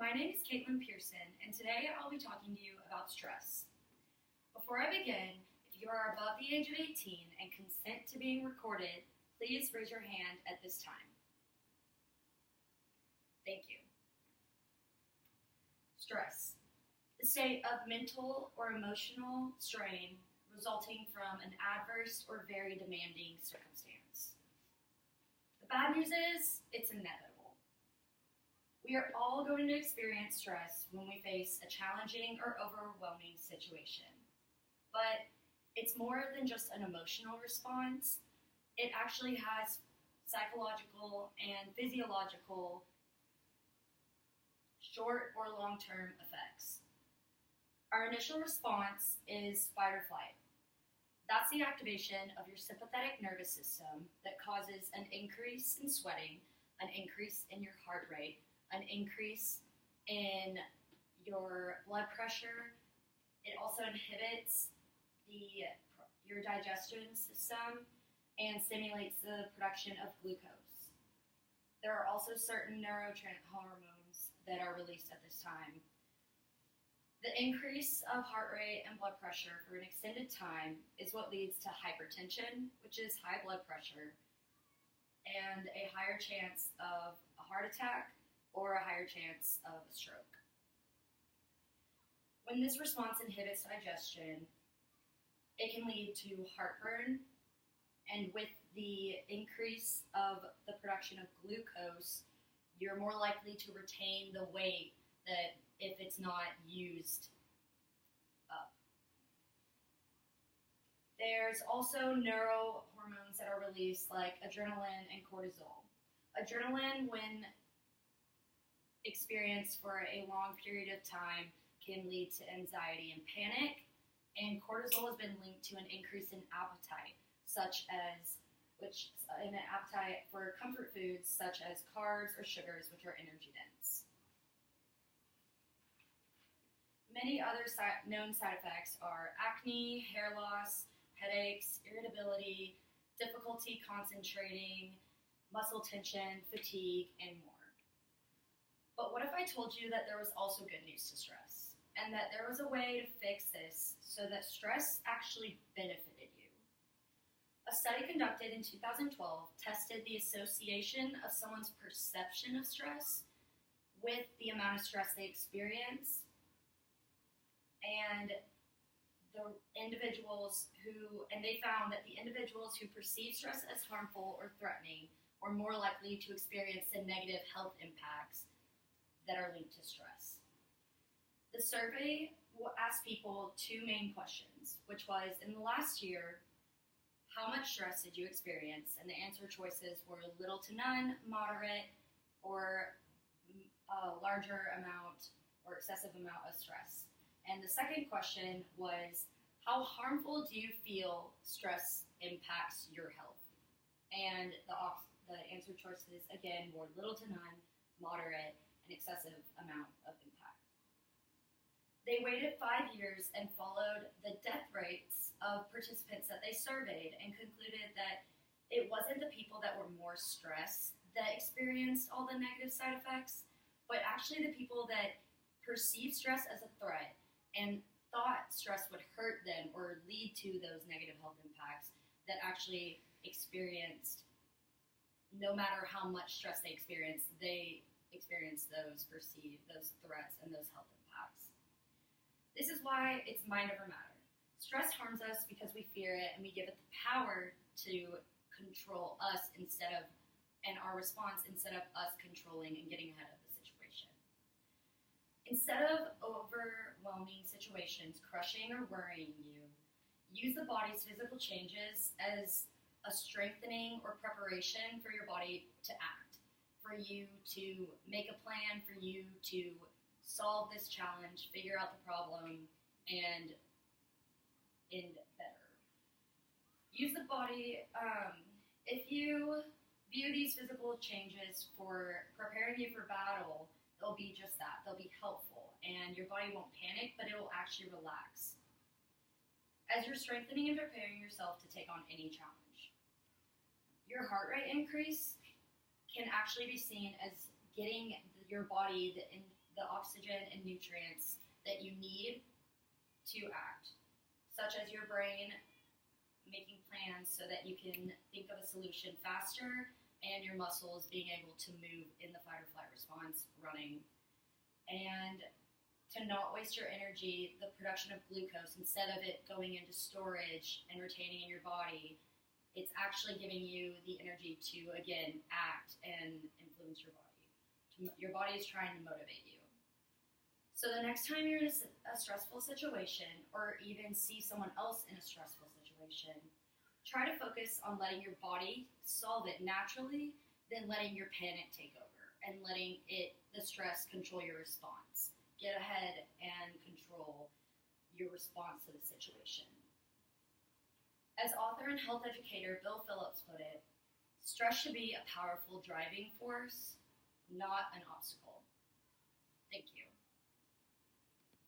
My name is Caitlin Pearson, and today I'll be talking to you about stress. Before I begin, if you are above the age of 18 and consent to being recorded, please raise your hand at this time. Thank you. Stress, the state of mental or emotional strain resulting from an adverse or very demanding circumstance. The bad news is, it's inevitable. We are all going to experience stress when we face a challenging or overwhelming situation. But it's more than just an emotional response. It actually has psychological and physiological short or long-term effects. Our initial response is fight or flight. That's the activation of your sympathetic nervous system that causes an increase in sweating, an increase in your heart rate, an increase in your blood pressure. It also inhibits your digestion system and stimulates the production of glucose. There are also certain neurohormones that are released at this time. The increase of heart rate and blood pressure for an extended time is what leads to hypertension, which is high blood pressure, and a higher chance of a heart attack or a higher chance of a stroke. When this response inhibits digestion, it can lead to heartburn, and with the increase of the production of glucose, you're more likely to retain the weight that if it's not used up. There's also neurohormones that are released like adrenaline and cortisol. Adrenaline, when experienced for a long period of time, can lead to anxiety and panic, and cortisol has been linked to an increase in appetite, an appetite for comfort foods such as carbs or sugars, which are energy dense. Many other known side effects are acne, hair loss, headaches, irritability, difficulty concentrating, muscle tension, fatigue, and more. But what if I told you that there was also good news to stress, and that there was a way to fix this so that stress actually benefited you? A study conducted in 2012 tested the association of someone's perception of stress with the amount of stress they experience, and they found that the individuals who perceive stress as harmful or threatening were more likely to experience the negative health impacts that are linked to stress. The survey asked people two main questions, which was, in the last year, how much stress did you experience? And the answer choices were little to none, moderate, or a larger amount or excessive amount of stress. And the second question was, how harmful do you feel stress impacts your health? And the answer choices, again, were little to none, moderate, and excessive amount of impact. They waited 5 years and followed the death rates of participants that they surveyed and concluded that it wasn't the people that were more stressed that experienced all the negative side effects, but actually the people that perceived stress as a threat and thought stress would hurt them or lead to those negative health impacts that actually experienced, no matter how much stress they experienced those threats and those health impacts. This is why it's mind over matter. Stress harms us because we fear it and we give it the power to control us and our response instead of us controlling and getting ahead of the situation. Instead of overwhelming situations crushing or worrying you, use the body's physical changes as a strengthening or preparation for your body to act, for you to make a plan, for you to solve this challenge, figure out the problem, and end better. Use the body, if you view these physical changes for preparing you for battle, they'll be just that. They'll be helpful, and your body won't panic, but it will actually relax as you're strengthening and preparing yourself to take on any challenge. Your heart rate increase can actually be seen as getting your body the oxygen and nutrients that you need to act, such as your brain making plans so that you can think of a solution faster, and your muscles being able to move in the fight or flight response, running. And to not waste your energy, the production of glucose, instead of it going into storage and retaining in your body, it's actually giving you the energy to, again, act and influence your body. Your body is trying to motivate you. So the next time you're in a stressful situation, or even see someone else in a stressful situation, try to focus on letting your body solve it naturally, than letting your panic take over and letting the stress control your response. Get ahead and control your response to the situation. As author and health educator Bill Phillips put it, stress should be a powerful driving force, not an obstacle. Thank you.